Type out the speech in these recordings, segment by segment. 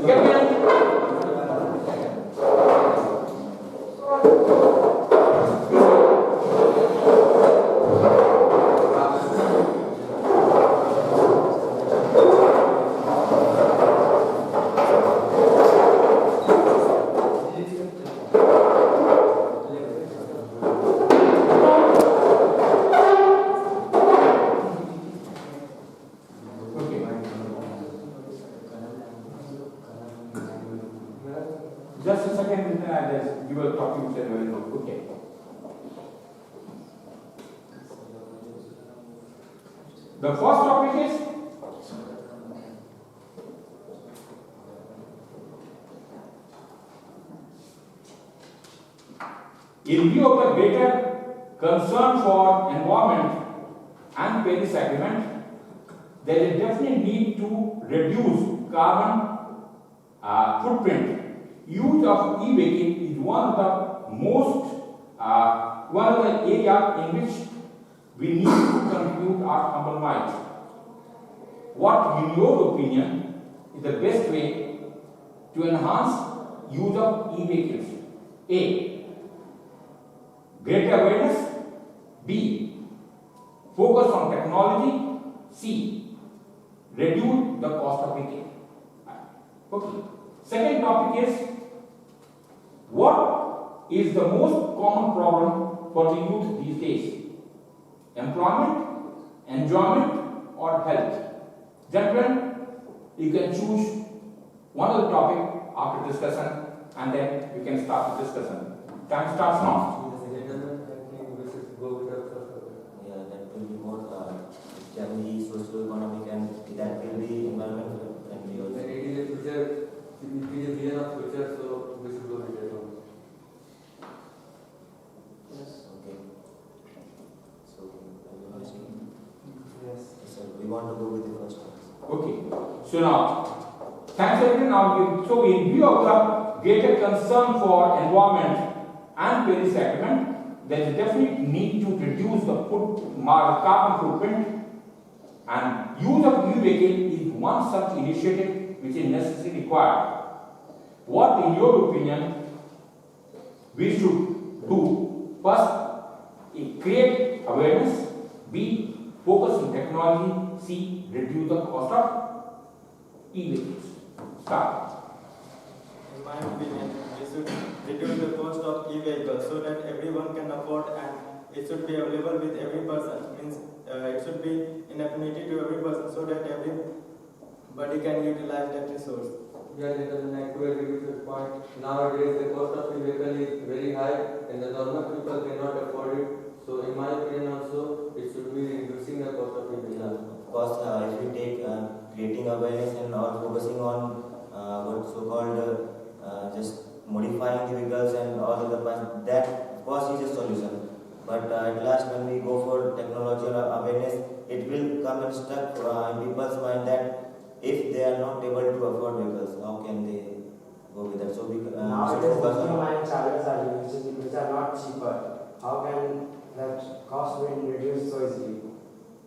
Get me? Just a second, then I just give a topic which I will know. Okay. The first topic is in view of the greater concern for environment and Paris Agreement, there is definitely need to reduce carbon footprint. Use of e-vehicle is one of the most one of the areas in which we need to contribute our humble might. What, in your opinion, is the best way to enhance use of e-vehicles? A. Greater awareness. B. Focus on technology. C. Reduce the cost of vehicle. Okay. Second topic is, what is the most common problem for the youth these days? Employment, enjoyment, or health? Gentlemen, you can choose one of the topic after discussion, and then you can start the discussion. Time starts now. Yeah, that will be more family, socio-economic, and that will be environmental friendly also. It is a future. It is a vision of future, so we should go with that one. Yes. Okay. So, Yes. so we want to go with the first one. Okay. So now, thanks everyone. Now, so in view of the greater concern for environment and Paris Agreement, there is a definite need to reduce the carbon footprint, and use of e-vehicle is one such initiative which is necessarily required. What, in your opinion, we should do? First, create awareness. B. Focus on technology. C. Reduce the cost of e-vehicles. Start. In my opinion, we should reduce the cost of e-vehicles so that everyone can afford, and it should be available with every person. Means it should be in affinity to every person so that everybody can utilize that resource. Yeah, gentlemen, I do agree with your point. Nowadays, the cost of the vehicle is very high, and the normal people cannot afford it. So, in my opinion, also, it should be reducing the cost of the vehicle. Of course, if we take creating awareness and or focusing on what so-called just modifying the vehicles and all other parts, that of course is a solution. But at last, when we go for technology or awareness, it will come and stuck in people's mind that if they are not able to afford vehicles, how can they go with that? So we nowadays online chargers are used which are not cheaper. How can that cost be reduced so easily?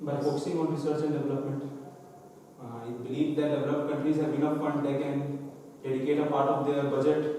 By focusing on research and development. I believe that developed countries have enough funds, they can dedicate a part of their budget.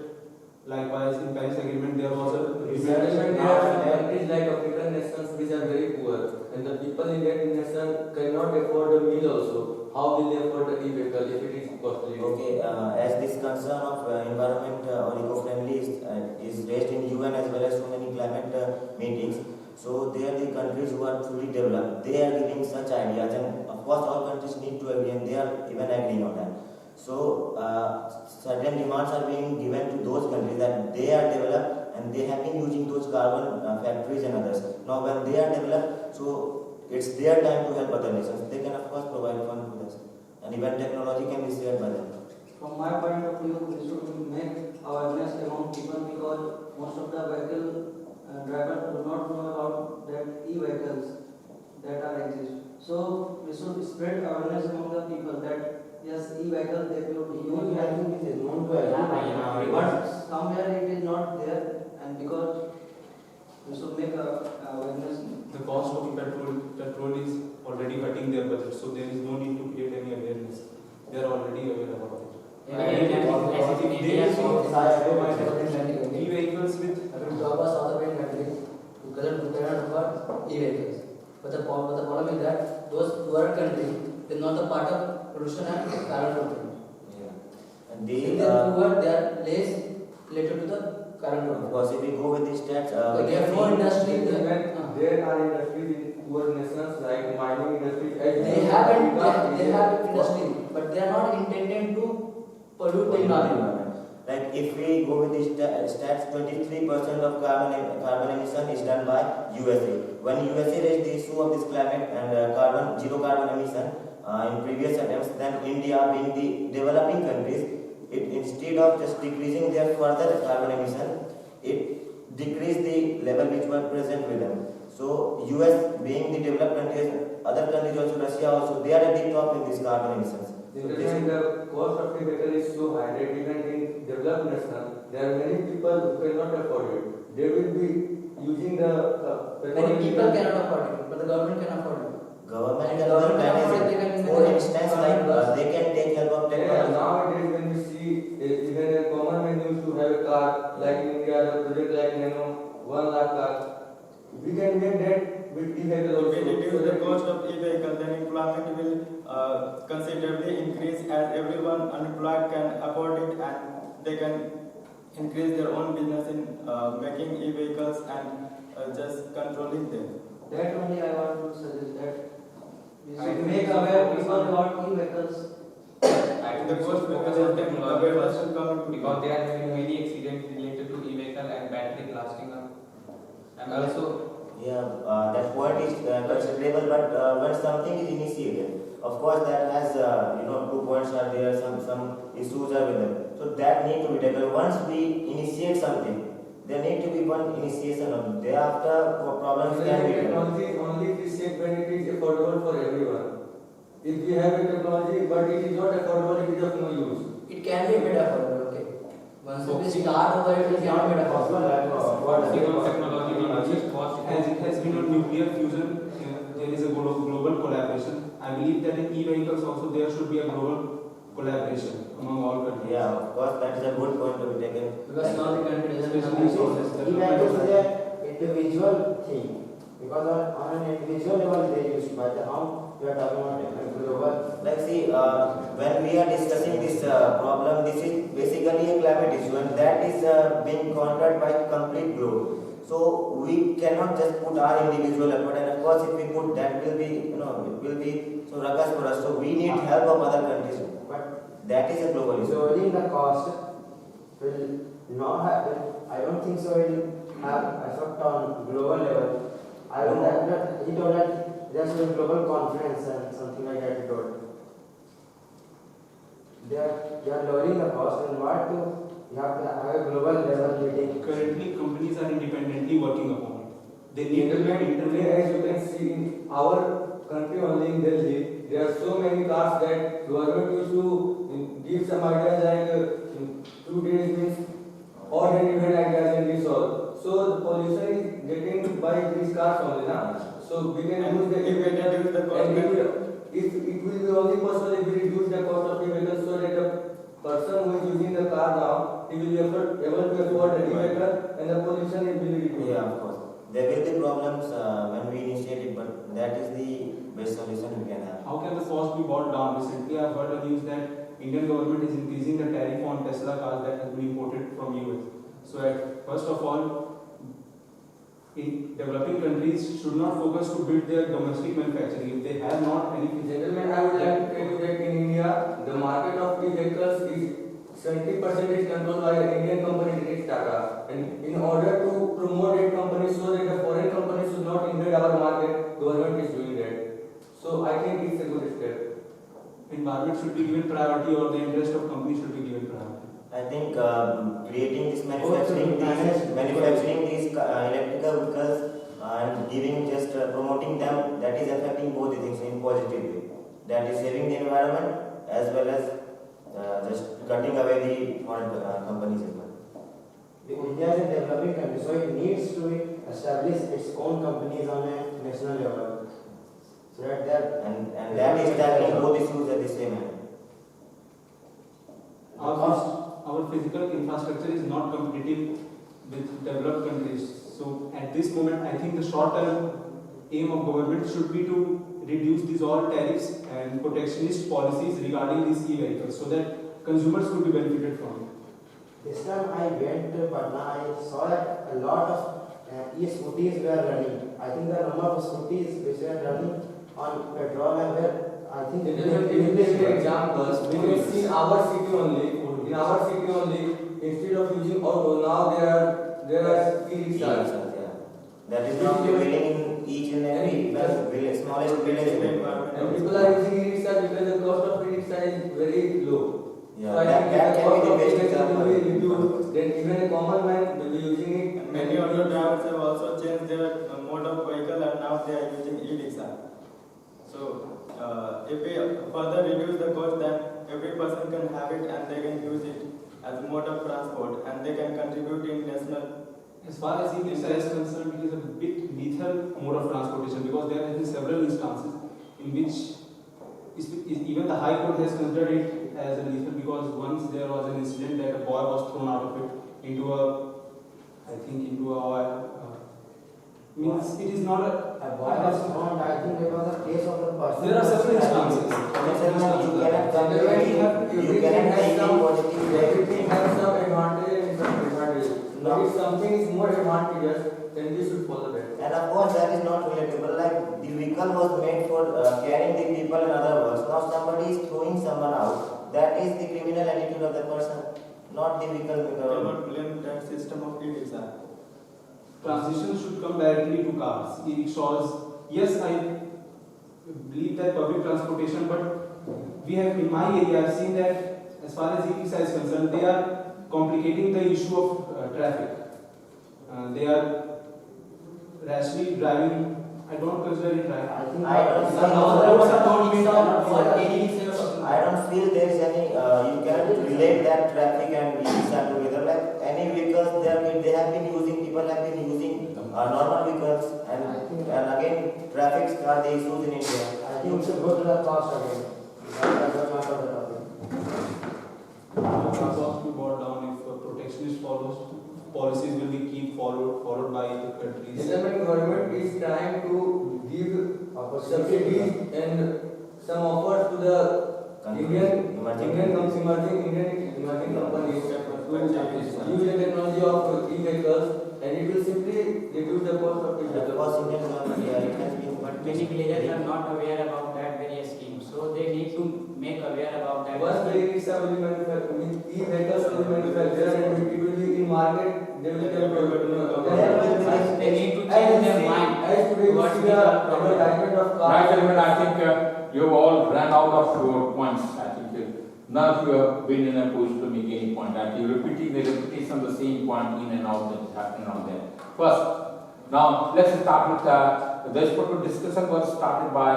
Likewise, in Paris Agreement, there was a Research, there are countries like African nations which are very poor, and the people in that nation cannot afford a meal also. How will they afford the e-vehicle if it is costly? Okay, as this concern of environment or eco-friendly is raised in UN as well as so many climate meetings, so they are the countries who are fully developed. They are giving such ideas, and of course all countries need to agree, and they are even agreeing on that. So certain demands are being given to those countries that they are developed and they have been using those carbon factories and others. Now when they are developed, so it's their time to help other nations. They can of course provide fund for this, and even technology can be shared by them. From my point of view, we should make awareness among people because most of the vehicle drivers do not know about that e-vehicles that are exist. So we should spread awareness among the people that yes, e-vehicle they will use. I think it is known to everyone. But somewhere it is not there, and because we should make awareness. the cost of petrol is already cutting their budget, so there is no need to create any awareness. only that those poorer countries, they're not a part of pollution and carbon footprint. Yeah. And If they they are poor, they are less related to the carbon of footprint. course, if we go with the stats, Like we there can are no see industry Even there. there are industries in poor nations like mining industry. They have industry, but they are not intended to pollute the environment. like if we go with the stats, 23% of carbon emission is done by USA. When USA raised the issue of this climate and zero carbon emission in previous attempts, then India, being the developing countries, it instead of just decreasing their further carbon emission, it decreased the level which were present with them. So US, being the developed countries, other countries also, Russia also, they are at the top in this carbon emissions. Gentlemen, the cost of the vehicle is so high that even in developed nations, there are many people who cannot afford it. They will be using the Many people cannot afford it, but the government can afford it. Government And can government also can afford it, manage they it. can For manage instance, carbon like bus. they can take help of Yeah, technology. nowadays when we see even a common man used to have a car like in India, the project like Nano, 1 lakh car. We can get that with e-vehicle also. If we reduce the cost of e-vehicle, then employment will considerably increase as everyone unemployed can afford it and they can increase their own business in making e-vehicles and just controlling them. That only I want to suggest that we I should think make we should aware focus people on- about e-vehicles. I think The we cost should because focus on of technology awareness first, will come into because there are many accidents related to e-vehicle and battery blasting up. And also, Yeah, that point is considerable, but when something is initiated, of course that has 2 points are there, some issues are with them. So that need to be taken. Once we initiate something, there need to be one initiation of it. Thereafter, problems can be developed. Technology is only appreciated when it is affordable for everyone. If we have a technology but it is not affordable, it is of no use. It can be made affordable, okay. Once we start over, it will not made affordable. focusing on technology will reduce cost. As it has been on nuclear fusion, there is a global collaboration. I believe that in e-vehicles also there should be a global collaboration among all countries. Yeah, of course, that is a good point to be taken. Because now the country doesn't have Especially resources. E-vehicles is an individual thing, because on an individual level they use, but how we are talking about a global. Like see, when we are discussing this problem, this is basically a climate issue, and that is being countered by complete globe. So we cannot just put our individual effort, and of course, if we put that, will be it will be so ruckus for us. So we need help of other countries, but that is a global issue. Lowering the cost will not happen. I don't think so. It will have effect on global level. I will that he told that there's a global conference and something like that. He told. They are lowering the cost, and what to you have to have a global level meeting. Currently, companies are independently working upon it. They need to be Today, as you can see in our country only in Delhi, there are so many cars that government used to give some ideas like 2 days means odd and even ideas and this all. So the pollution is getting by these cars only now. So we can use the If we reduce the cost, and if it will be only possible if we reduce the cost of the vehicle so that the person who is using the car now, he will be able to afford the vehicle and the pollution will be reduced. Yeah, of course. There will be problems when we initiate it, but that is the best solution we can have. How can the cost be brought down? Recently, I have heard a news that Indian government is increasing the tariff on Tesla cars that have been imported from US. So, first of all, in developing countries should not focus to build their domestic manufacturing. If they have not any Gentlemen, I would like to tell you that in India, the market of e-vehicles is 70% is controlled by an Indian company, that is Tata. And in order to promote that company so that the foreign companies should not invade our market, government is doing that. So I think it's a good step. environment should be given priority or the interest of companies should be given priority. I think creating this manufacturing these electrical vehicles and giving just promoting them, that is affecting both the things in positive way. That is saving the environment as well as just cutting away the foreign companies as well. India is a developing country, so it needs to establish its own companies on a national level. So that And that is tackling both issues at the same time. Our physical infrastructure is not competitive with developed countries. So at this moment, I think the short-term aim of government should be to reduce these all tariffs and protectionist policies regarding these e-vehicles so that consumers could be benefited from it. This time I went to Patna, I saw that a lot of e-scooters were running. I think the number of scooters which were running on petrol and were, I think If you take the examples, when you see our city only, in our city only, instead of using auto, now there are e-rickshaws. Yeah. That is not prevailing in each and every village, smallest village. And people are using e-rickshaw because the cost of e-rickshaw is very low. Yeah, So I think that the can cost be the of best e-rickshaw will be example. reduced. Then even a common man will be using it. And many auto drivers have also changed their mode of vehicle and now they are using e-rickshaw. So, if we further reduce the cost, then every person can have it and they can use it as a mode of transport and they can contribute in national. As far as e-rickshaw is concerned, it is a bit lethal mode of transportation because there have been several instances in which even the High Court has considered it as a lethal because once there was an incident that a boy was thrown out of it into a, means it is not a boy was found. I think it was a case of the person. There are several instances. Everything has some advantage and some disadvantage. But if something is more advantageous, then we should follow that. And of course, that is not relatable. Like the vehicle was made for carrying the people in other words. Now somebody is throwing someone out. That is the criminal attitude of the person, not the vehicle. We cannot blame that system of e-rickshaw. Transition should come directly to cars, e-rickshaws. Yes, I believe that public transportation, but we have in my area, I've seen that as far as e-rickshaw is concerned, they are complicating the issue of traffic. They are rashly driving. I don't consider it right. I think I don't feel there is any. You cannot relate that traffic and e-rickshaw together. Like any vehicles, they have been using. People have been using normal vehicles, and again, traffic are the issues in India. I think we should go to the cost again. That's the matter of the topic. Cost will be brought down if protectionist policies will be followed by the countries. Gentlemen, government is trying to give subsidies and some offers to the Indian emerging companies to use the technology of e-vehicles, and it will simply reduce the cost of The e-vehicles. cost Indian government, yeah, it has been. But many villagers are not aware about that various schemes, so they need to make aware about that. Once the e-rickshaw will be manufactured, e-vehicles will be manufactured and it will be in market, they will get First, they need to change their mind as today we towards see the the problem. advertisement of cars. Right, gentlemen, I think you all ran out of your points. I think none of you have been in a position to make any point. I think repeating the repetition of the same point in and out that is happening on there. First, now let's start with this particular discussion was started by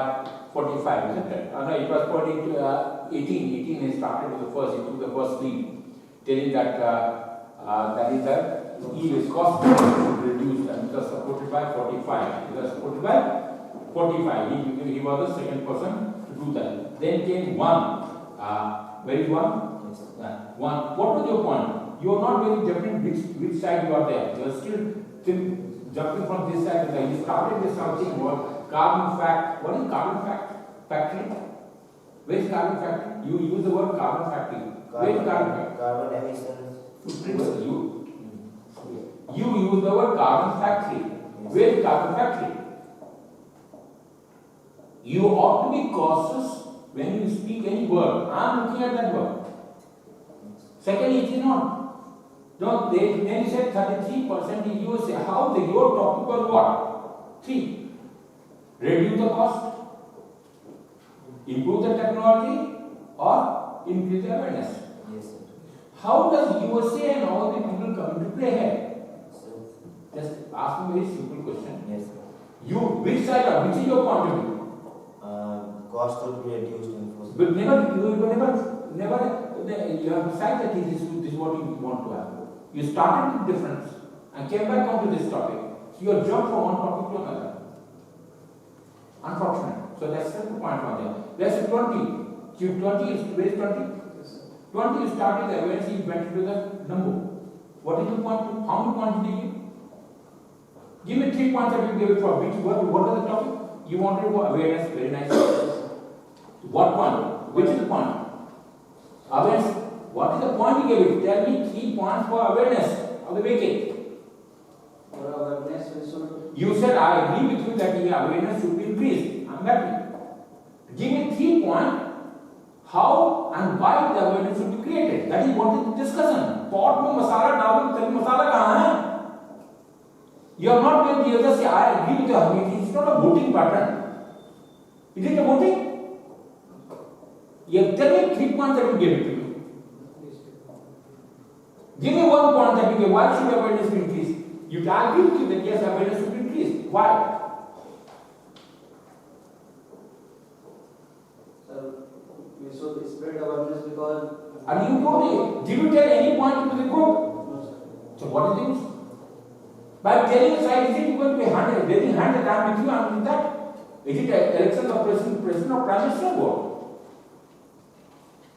45, isn't it? No, it was pointing to 18. 18 is started with the first. It took the first lead, telling that that is the E cost reduced, and it was supported by 45. It was supported by 45. He was the second person to do that. Then came one. Where is one? Yes. One. What was your point? You are not very definite which side you are there. You are still jumping from this side to that. You started with something about carbon fact. What is carbon factory? Where is carbon factory? You use the word carbon factory. Where is carbon factory? Carbon emissions. You use the word carbon factory. Where is carbon factory? You ought to be cautious when you speak any word. I am looking at that word. Second, it is not. No, then you said 33% in USA. How you are talking about what? 3. Reduce the cost, improve the technology, or increase the awareness. Yes, sir. How does USA and all the people come into play here? So, Just ask me a very simple question. yes, sir. Which side are, which is your point of view? Cost will be reduced in force. But you have decided that this is what you want to have. You started with difference and came back onto this topic. So you have jumped from one topic to another. Unfortunate. So that's the point on there. There's 20. 20 is, where is 20? 20 you started the awareness, you went to the number. What is the point? How many points did you give? Give me 3 points that you gave it for which word. What was the topic? You wanted to awareness, very nice. What point? Which is the point? Awareness. What is the point you gave it? Tell me 3 points for awareness of the vehicle. For awareness, we should. You said I agree with you that the awareness should be increased. I'm happy. Give me 3 points how and why the awareness should be created. That is what is the discussion. Pot में मसाला डालो तभी मसाला कहाँ है? You are not going to just say I agree with your meeting. It's not a voting pattern. Is it a voting? You tell me 3 points that you gave it to me. Give me 1 point that you gave. Why should awareness be increased? You agree with you that yes, awareness should be increased. Why? We should spread awareness because. And you told me, did you tell any point to the group? No, sir. So what is it? By telling us, is it going to be handed, raising hand that I am with you, I am with that? Is it an election of president or prime minister or what?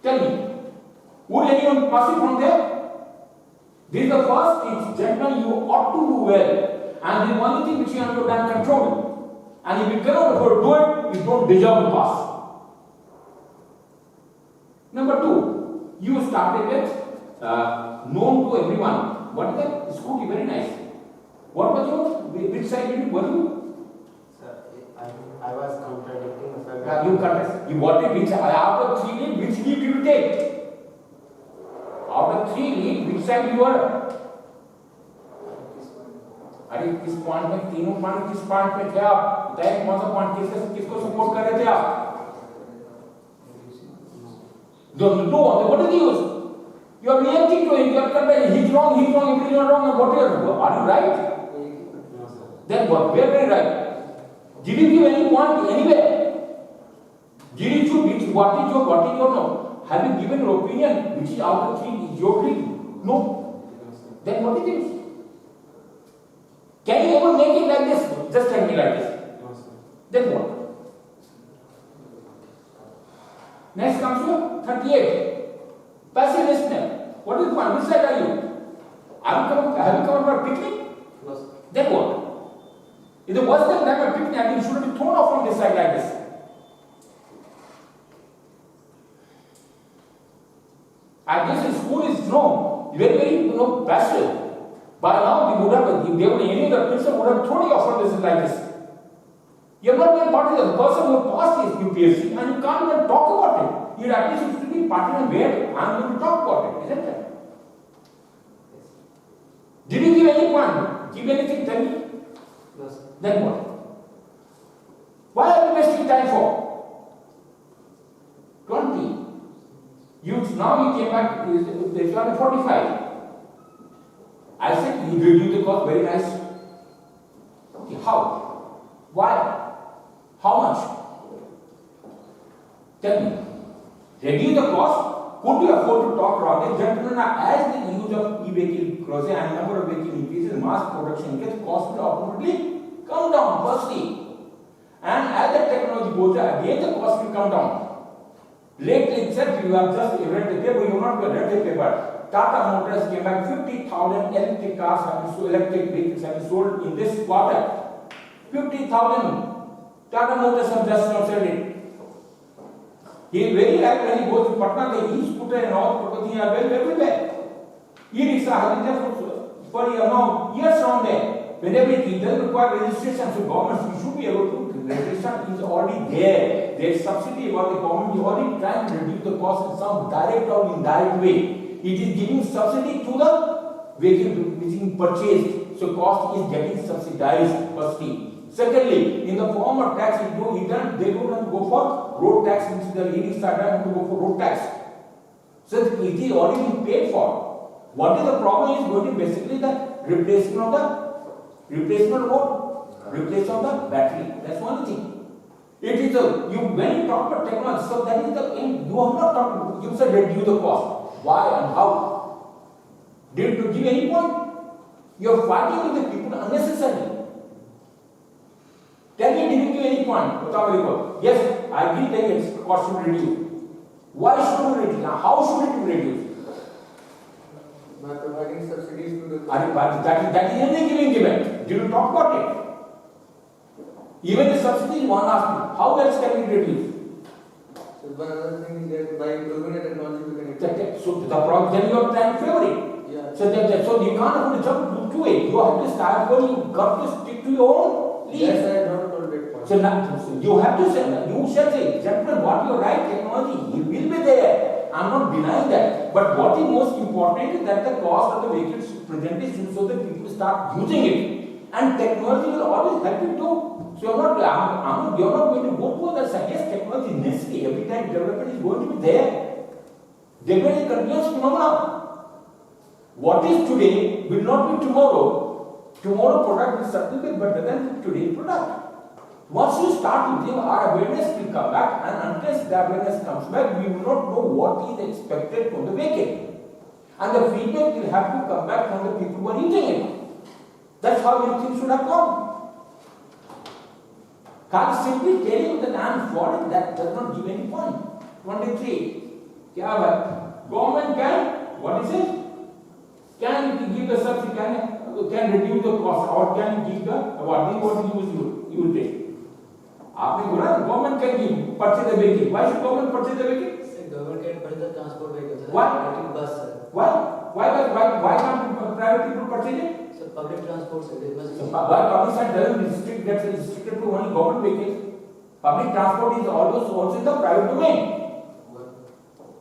Tell me. Would anyone pass it from there? This is the first thing, gentlemen, you ought to do well. And the only thing which you have to damn control. And if you cannot afford to do it, you don't deserve to pass. Number 2, you started with known to everyone. What is that? Scrutiny, very nice. What was your, which side did you, were you? Sir, I was contradicting the fact that You correct. You wanted which, out of 3 lead, which lead did you take? Out of 3 lead, which side you were? अरे किस point में तीनों point किस point में थे आप बताइए कौन सा पॉइंट किसको सपोर्ट कर रहे थे आप no what is the use you are reacting to it you are comparing he's wrong everything is wrong and what are you right no, sir. then what we are very right did you give any point anywhere did you choose what is your no have you given your opinion which is out of 3 is your dream no then what is it can you ever make it like this? Just tell me like this. No, sir. Then what? Next comes to 38. Passive listener. What is the point? Which side are you? Have you come for a picnic? No, sir. Then what? If the worst thing that a picnic, I think should be thrown off from this side like this. And this school is very passive. By now, they would have, if they would any other person would have thrown you off from this like this. You have not been part of the person who passed his UPSC and you can't even talk about it. You at least should be part of where I am going to talk about it, isn't it? Did you give any point? Give anything, tell me? No, sir. Then what? Why are you wasting time for? 20. Now you came back, they found 45. I said, you reduce the cost, very nice. Okay, how? Why? How much? Tell me. Reduce the cost, could you afford to talk wrong? Gentlemen, as the use of e-vehicle grows and number of vehicles increases, mass production gets, cost will automatically come down, firstly. And as the technology goes up, again the cost will come down. Lately itself, you have just read the paper, you have not read the paper. Tata Motors came back 50,000 electric cars have been sold, electric vehicles have been sold in this quarter. 50,000 Tata Motors have just considered it. He is very right when he goes to Patna, the e-scooter and all property are very everywhere. E-rickshaw has been there for years around there. Whenever it doesn't require registration, so government should be able to, registration is already there. There is subsidy about the government, you already trying to reduce the cost in some direct or indirect way. It is giving subsidy to the vehicle which is purchased, so cost is getting subsidized firstly. Secondly, in the form of tax, they don't have to go for road tax, which is the leading start have to go for road tax. So it is already paid for. What is the problem is going to be basically the replacement of the battery. That's one thing. It is when you talk about technology, so that is the end. You have not talked, you said reduce the cost. Why and how? Did you give any point? You are fighting with the people unnecessarily. Tell me, did you give any point? Yes, I agree that its cost should reduce. Why should it reduce? Now, how should it reduce? By providing subsidies to the. That is given. Did you talk about it? Even the subsidy, one asked me, how else can we reduce? So one other thing is that by improving the technology we can So the problem, then you are trying to favor it. Yeah. So you can't afford to jump to it. You have to start where you got to stick to your own lead. Yes, I don't told that point. So now, you have to say, you shall say, gentlemen, what you right, technology, it will be there. I'm not denying that. But what is most important is that the cost of the vehicle should present it so that people start using it. And technology will always help you too. So you're not going to go to the side. Yes, technology is necessary. Every time development is going to be there. Development is continuous phenomenon. What is today will not be tomorrow. Tomorrow product will certainly be better than today's product. Once you start using, our awareness will come back, and unless the awareness comes back, we will not know what is expected from the vehicle. And the feedback will have to come back from the people who are using it. That's how everything should have come. Can't simply tell you that I am for it, that does not give any point. 23. Government can, what is it? Can give the subsidy, can reduce the cost, or can give the award. What you will take. आपने बोला government can give purchase the vehicle. Why should government purchase the vehicle? Government can purchase the transport vehicles. Why? Bus. Why can't private people purchase it? So public transport. Why public side doesn't get restricted to only government vehicles? Public transport is also in the private domain.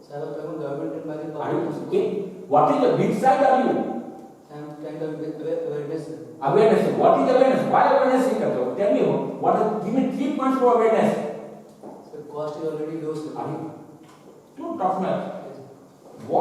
So I was talking government can buy the Are public you transport. okay? What is the which side are you? I am trying to get awareness. Awareness. What is awareness? Why awareness? Tell me. Give me 3 points for awareness. So cost is already low. Are you? Don't talk much.